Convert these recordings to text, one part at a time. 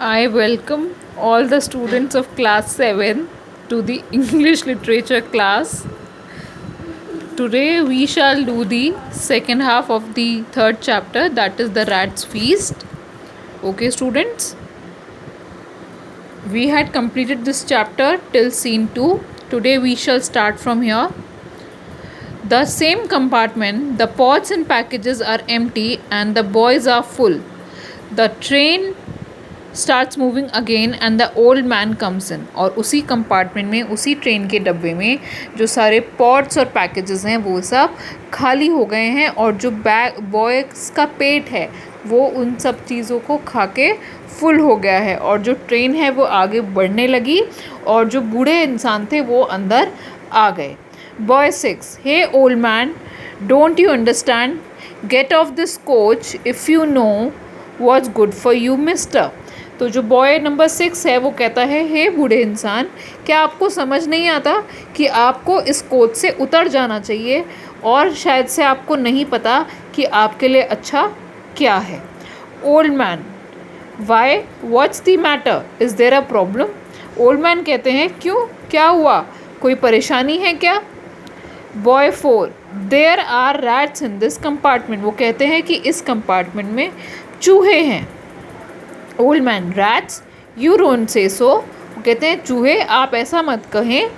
I welcome all the students of class 7 to the English literature class. Today we shall do the second half of the third chapter, that is the Rat's Feast. Okay, students, we had completed this chapter till scene 2. Today we shall start from here. The same compartment, the pots and packages are empty and the boys are full. The train starts moving again and the old man comes इन. और उसी compartment में, उसी train के डब्बे में जो सारे pots और पैकेजेस हैं वो सब खाली हो गए हैं और जो बैग बॉयज़ का पेट है वो उन सब चीज़ों को खा के फुल हो गया है और जो ट्रेन है वो आगे बढ़ने लगी और जो बूढ़े इंसान थे वो अंदर आ गए. Boy 6, hey old man, don't you understand? Get off this coach if you know what's good for you mister. तो जो बॉय नंबर 6 है वो कहता है, हे बूढ़े इंसान, क्या आपको समझ नहीं आता कि आपको इस कोच से उतर जाना चाहिए और शायद से आपको नहीं पता कि आपके लिए अच्छा क्या है. Old man, why, what's the matter, is there a problem? Old man कहते हैं, क्यों, क्या हुआ, कोई परेशानी है क्या? Boy 4, there are rats in this compartment. वो कहते हैं कि इस कंपार्टमेंट में चूहे हैं. Old man, rats, you don't say so. वो कहते हैं, चूहे, आप ऐसा मत कहें.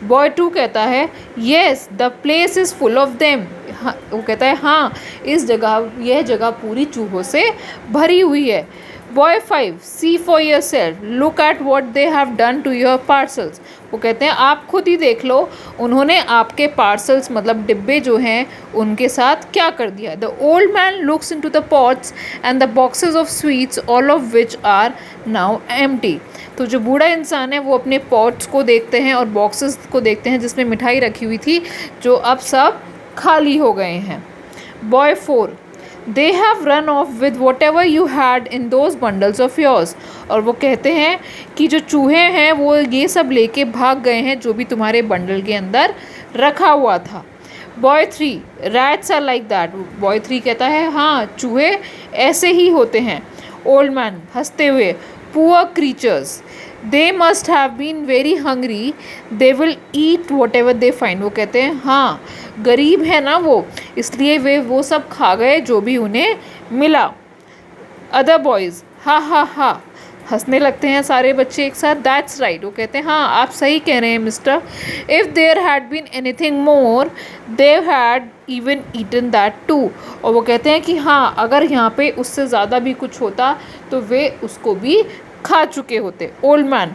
बॉय 2 कहता है, yes, the place is full of them. हाँ, वो कहता है, हाँ, यह जगह पूरी चूहों से भरी हुई है. Boy 5, see for yourself, look at what they have done to your parcels. वो कहते हैं, आप खुद ही देख लो उन्होंने आपके पार्सल्स मतलब डिब्बे जो हैं उनके साथ क्या कर दिया. The old man looks into the pots and the boxes of sweets, all of which are now empty. तो जो बूढ़ा इंसान है वो अपने पॉट्स को देखते हैं और बॉक्सेस को देखते हैं जिसमें मिठाई रखी हुई थी जो अब सब खाली हो गए हैं. Boy 4, they have run of with what ever you had in those bundles of yours. और वो कहते हैं कि जो चूहे हैं वो ये सब लेके भाग गए हैं जो भी तुम्हारे बंडल के अंदर रखा हुआ था. Boy 3, rats are like that. Boy 3 कहता है, हाँ, चूहे ऐसे ही होते हैं. ओल्ड मैन हंसते हुए, poor creatures, they must have been very hungry, they will eat whatever they find. वो कहते हैं, हाँ, गरीब है ना वो, इसलिए वे वो सब खा गए जो भी उन्हें मिला. अदर बॉयज़, हा हा हा, हंसने लगते हैं सारे बच्चे एक साथ. That's right. वो कहते हैं, हाँ, आप सही कह रहे हैं mister. If there had been anything more they had even eaten that too. और वो कहते हैं कि हाँ, अगर यहाँ पे उससे ज़्यादा भी कुछ होता तो वे उसको भी खा चुके होते. Old man,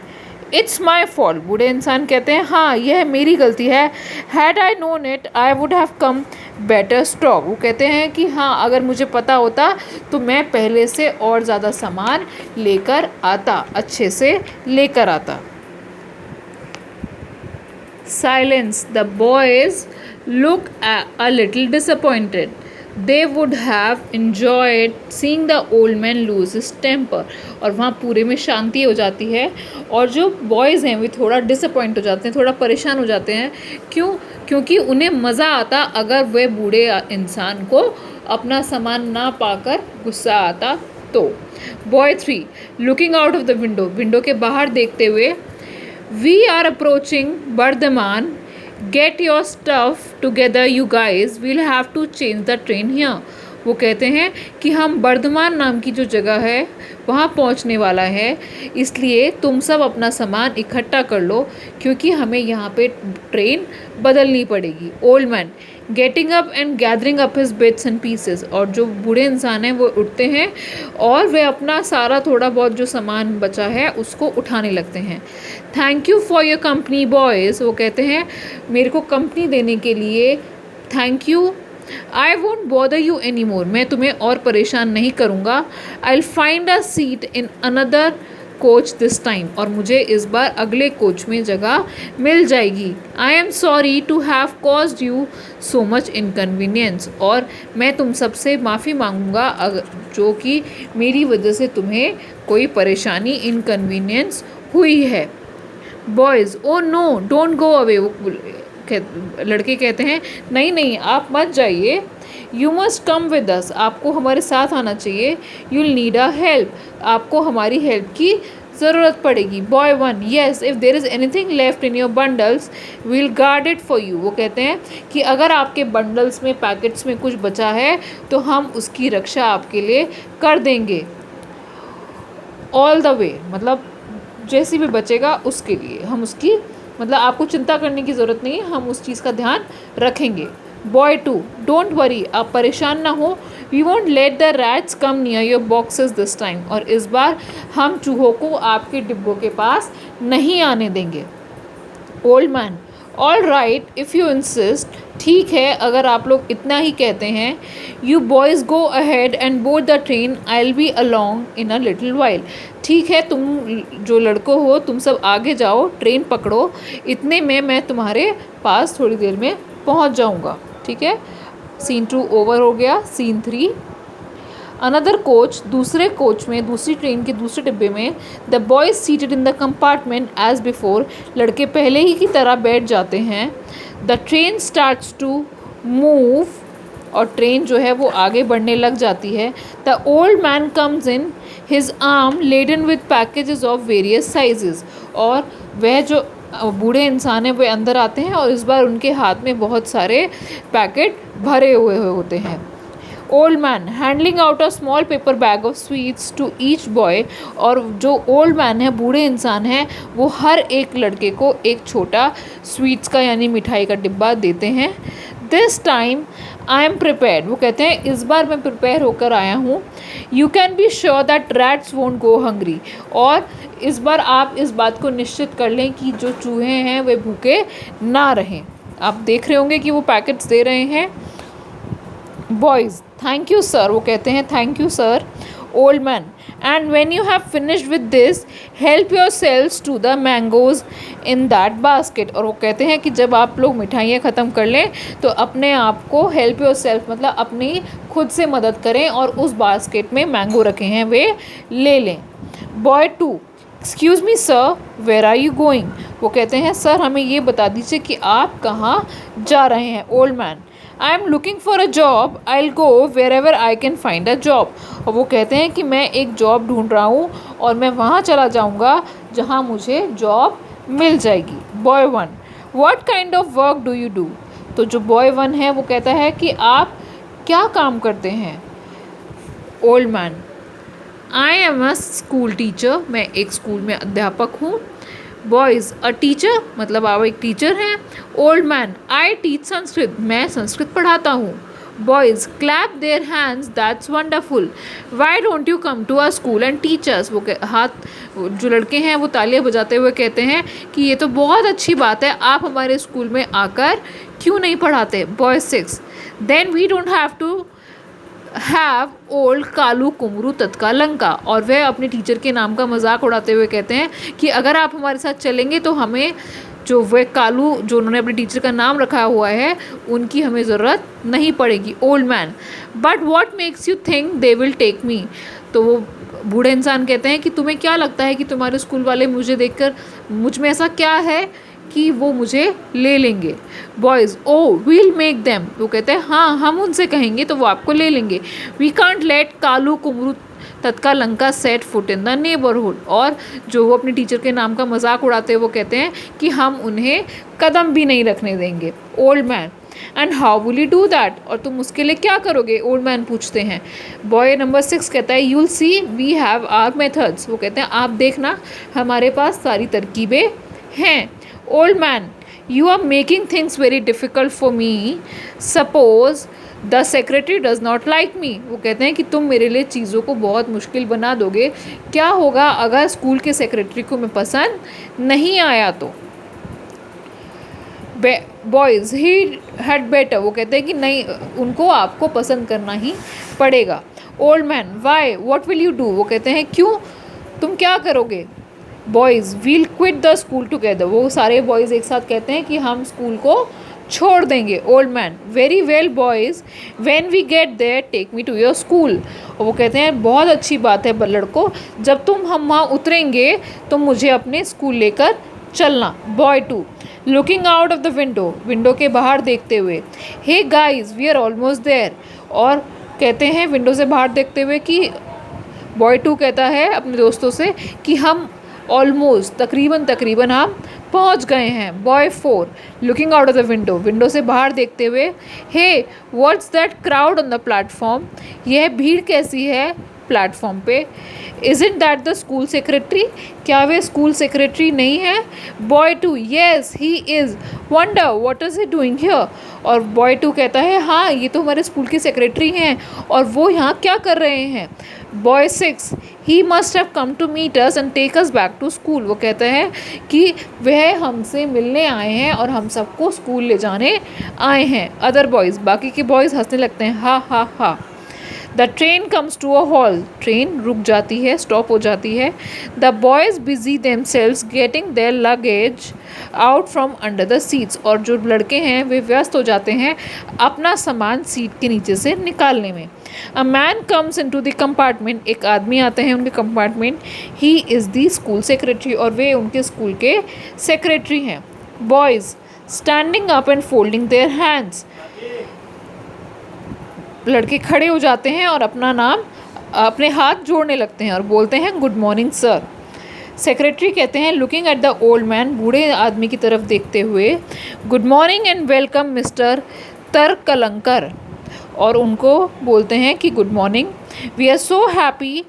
it's my fault. बूढ़े इंसान कहते हैं, हाँ, यह मेरी गलती है. Had I known it I would have come better stock. वो कहते हैं कि हाँ, अगर मुझे पता होता तो मैं पहले से और ज़्यादा सामान लेकर आता, अच्छे से लेकर आता. Silence. The boys look a little disappointed. They would have enjoyed seeing the old man lose his temper. और वहाँ पूरे में शांति हो जाती है और जो बॉयज़ हैं वे थोड़ा डिसअपॉइंट हो जाते हैं, थोड़ा परेशान हो जाते हैं. क्यों? क्योंकि उन्हें मज़ा आता अगर वे बूढ़े इंसान को अपना सामान ना पाकर गुस्सा आता तो. Boy 3, looking out of the window. Window के बाहर देखते हुए, we are approaching Bardhaman, get your stuff together you guys, we'll have to change the train here. वो कहते हैं कि हम बर्धमान नाम की जो जगह है वहाँ पहुँचने वाला है, इसलिए तुम सब अपना सामान इकट्ठा कर लो क्योंकि हमें यहाँ पे ट्रेन बदलनी पड़ेगी. Old man getting up and gathering up his bits and pieces. और जो बूढ़े इंसान हैं वो उठते हैं और वे अपना सारा थोड़ा बहुत जो सामान बचा है उसको उठाने लगते हैं. Thank you for your company boys. वो कहते हैं, मेरे को कंपनी देने के लिए thank you. I won't bother you any more. मैं तुम्हें और परेशान नहीं करूँगा. I will find a seat in another coach this time. और मुझे इस बार अगले कोच में जगह मिल जाएगी. I am sorry to have caused you so much inconvenience. और मैं तुम सबसे माफ़ी मांगूंगा जो कि मेरी वजह से तुम्हें कोई परेशानी, इनकन्वीनियंस हुई है. Boys, oh no, don't go away. लड़के कहते हैं नहीं नहीं आप मत जाइए, you must come with us, आपको हमारे साथ आना चाहिए, you will need a help, आपको हमारी हेल्प की ज़रूरत पड़ेगी। Boy 1 yes if there is anything left in your bundles we'll guard it for you, वो कहते हैं कि अगर आपके बंडल्स में पैकेट्स में कुछ बचा है तो हम उसकी रक्षा आपके लिए कर देंगे। ऑल द वे मतलब जैसी भी बचेगा उसके लिए हम उसकी मतलब आपको चिंता करने की ज़रूरत नहीं है, हम उस चीज़ का ध्यान रखेंगे। बॉय 2 डोंट वरी, आप परेशान ना हो, we won't let the rats come near your boxes this time, और इस बार हम चूहों को आपके डिब्बों के पास नहीं आने देंगे। Old man all right if you insist, ठीक है अगर आप लोग इतना ही कहते हैं। You boys go ahead and board the train, I will be along in a little while, ठीक है तुम जो लड़कों हो तुम सब आगे जाओ, ट्रेन पकड़ो, इतने में मैं तुम्हारे पास थोड़ी देर में पहुंच जाऊंगा। ठीक है, सीन 2 ओवर हो गया। सीन 3 अनदर कोच, दूसरे कोच में दूसरी ट्रेन के दूसरे डिब्बे में the boys seated in the compartment as before, लड़के पहले ही की तरह बैठ जाते हैं। The train starts to move, और ट्रेन जो है वो आगे बढ़ने लग जाती है। The old man comes in, his arm laden with packages of various sizes, और वह जो बूढ़े इंसान हैं वे अंदर आते हैं और इस बार उनके हाथ में बहुत सारे पैकेट भरे हुए होते हैं। Old man handling out a small paper bag of sweets to each boy, और जो ओल्ड मैन है बूढ़े इंसान हैं वो हर एक लड़के को एक छोटा स्वीट्स का यानी मिठाई का डिब्बा देते हैं। This time I am prepared, वो कहते हैं इस बार मैं प्रिपेयर होकर आया हूँ। You can be sure that rats won't go hungry, और इस बार आप इस बात को निश्चित कर लें कि जो चूहे हैं वे भूखे ना रहें। आप देख रहे होंगे कि वो पैकेट्स दे रहे हैं। बॉयज़ थैंक यू सर, वो कहते हैं thank you sir. Old man and when you have finished with this help yourselves to the mangoes in that basket, और वो कहते हैं कि जब आप लोग मिठाइयाँ ख़त्म कर लें तो अपने आप को हेल्प योरसेल्फ मतलब अपनी खुद से मदद करें और उस बास्केट में मैंगो रखे हैं वे ले लें। Boy 2 excuse me sir where are you going, वो कहते हैं सर हमें ये बता दीजिए कि आप कहाँ जा रहे हैं। Old man I am looking for a job, I will go wherever I can find a job, और वो कहते हैं कि मैं एक जॉब ढूंढ रहा हूँ और मैं वहाँ चला जाऊँगा जहाँ मुझे जॉब मिल जाएगी। Boy 1 what kind of work do you do, तो जो बॉय 1 है वो कहता है कि आप क्या काम करते हैं। Old man I am a school teacher, मैं एक स्कूल में अध्यापक हूँ। बॉयज़ अ टीचर मतलब आप एक टीचर हैं। Old man I teach Sanskrit, मैं संस्कृत पढ़ाता हूँ। Boys clap their hands that's wonderful, why don't you come to our school and teachers, वो हाथ जो लड़के हैं वो तालियां बजाते हुए कहते हैं कि ये तो बहुत अच्छी बात है, आप हमारे स्कूल में आकर क्यों नहीं पढ़ाते। Boy 6 then we don't have to have old Kalu Kumru Tatka Lanka, और वह अपने टीचर के नाम का मजाक उड़ाते हुए कहते हैं कि अगर आप हमारे साथ चलेंगे तो हमें जो वह कालू जो उन्होंने अपने टीचर का नाम रखा हुआ है उनकी हमें ज़रूरत नहीं पड़ेगी। Old man but what makes you think they will take me, तो वो बूढ़े इंसान कहते हैं कि तुम्हें क्या लगता है कि तुम्हारे स्कूल वाले मुझे देखकर मुझ में ऐसा क्या है कि वो मुझे ले लेंगे। बॉयज़ ओ वील मेक देम, वो कहते हैं हाँ हम उनसे कहेंगे तो वो आपको ले लेंगे। We can't let Kalu Kumru Tatka Lanka set foot in the neighbourhood, और जो वो अपने टीचर के नाम का मजाक उड़ाते हैं वो कहते हैं कि हम उन्हें कदम भी नहीं रखने देंगे। Old man and how will you do that, और तुम उसके लिए क्या करोगे, ओल्ड मैन पूछते हैं। बॉय नंबर 6 कहता है you will see we have our methods, वो कहते हैं आप देखना हमारे पास सारी तरकीबें हैं। Old man you are making things very difficult for me, suppose the secretary does not like me, वो कहते हैं कि तुम मेरे लिए चीज़ों को बहुत मुश्किल बना दोगे, क्या होगा अगर स्कूल के सेक्रेटरी को मैं पसंद नहीं आया तो। बॉयज़ ही हैड बेटर, वो कहते हैं कि नहीं उनको आपको पसंद करना ही पड़ेगा। Old man why what will you do, वो कहते हैं क्यों तुम क्या करोगे। Boys we'll quit the school together, वो सारे बॉयज़ एक साथ कहते हैं कि हम स्कूल को छोड़ देंगे। Old man very well boys when we get there take me to your school, और वो कहते हैं बहुत अच्छी बात है लड़कों, जब हम वहाँ उतरेंगे तो मुझे अपने स्कूल लेकर चलना। Boy 2 looking out of the window, window के बाहर देखते हुए। Hey guys we are almost there, और कहते हैं विंडो से बाहर देखते हुए कि बॉय 2 कहता है अपने दोस्तों से कि हम ऑलमोस्ट तकरीबन हम पहुंच गए हैं। Boy 4 looking out of the window, window से बाहर देखते हुए। Hey what's that crowd on the platform, यह भीड़ कैसी है प्लेटफॉर्म पे। Isn't that the school secretary, क्या वे स्कूल सेक्रेटरी नहीं है। Boy 2 yes he is, wonder what is he doing here, और बॉय 2 कहता है हाँ ये तो हमारे स्कूल के सेक्रेटरी हैं और वो यहाँ क्या कर रहे हैं। Boy 6 he must have come to meet us and take us back to school, वो कहता है कि वह हमसे मिलने आए हैं और हम सबको स्कूल ले जाने आए हैं। अदर बॉयज़, बाकी के बॉयज़ हंसने लगते हैं, हा हा हा। The train comes to a halt, train रुक जाती है, स्टॉप हो जाती है। The boys busy themselves getting their luggage out from under the seats, और जो लड़के हैं वे व्यस्त हो जाते हैं अपना सामान सीट के नीचे से निकालने में। A man comes into the compartment, एक आदमी आते हैं उनके compartment. He is the school secretary, और वे उनके स्कूल के सेक्रेटरी हैं। Boys standing up and folding their hands, लड़के खड़े हो जाते हैं और अपने हाथ जोड़ने लगते हैं और बोलते हैं गुड मॉर्निंग सर। सेक्रेटरी कहते हैं looking at the old man, बूढ़े आदमी की तरफ देखते हुए, good morning and welcome mister Tarkalankar, और उनको बोलते हैं कि good morning, we are so happy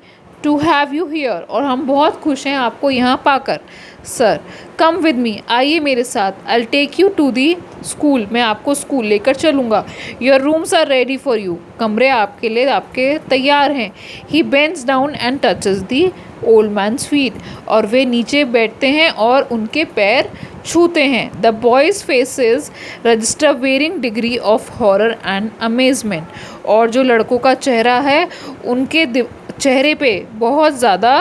to have you here, और हम बहुत खुश हैं आपको यहाँ पाकर। सर कम विद मी, आइए मेरे साथ। I take you to the school, मैं आपको स्कूल लेकर चलूँगा। Your rooms are ready for you, कमरे आपके लिए आपके तैयार हैं। He bends down and touches the old man's feet, और वे नीचे बैठते हैं और उनके पैर छूते हैं। The boys faces register varying degree of horror and amazement, और जो लड़कों का चेहरा है उनके चेहरे पे बहुत ज़्यादा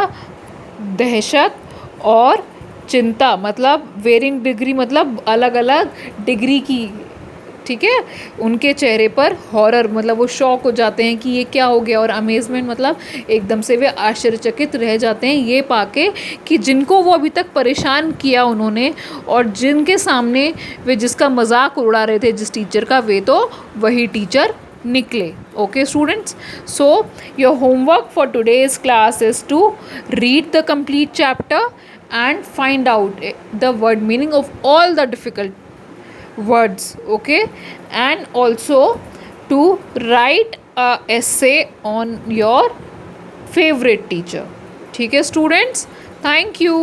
दहशत और चिंता, मतलब वेरिंग डिग्री मतलब अलग अलग डिग्री की, ठीक है, उनके चेहरे पर हॉरर मतलब वो शॉक हो जाते हैं कि ये क्या हो गया, और अमेजमेंट मतलब एकदम से वे आश्चर्यचकित रह जाते हैं ये पाके कि जिनको वो अभी तक परेशान किया उन्होंने, और जिनके सामने वे जिसका मजाक उड़ा रहे थे जिस टीचर का, वे तो वही टीचर निकले। Okay students, so your homework for today's class is to read the complete chapter and find out the word meaning of all the difficult words, okay, and also to write a essay on your favorite teacher. ठीक है students, thank you.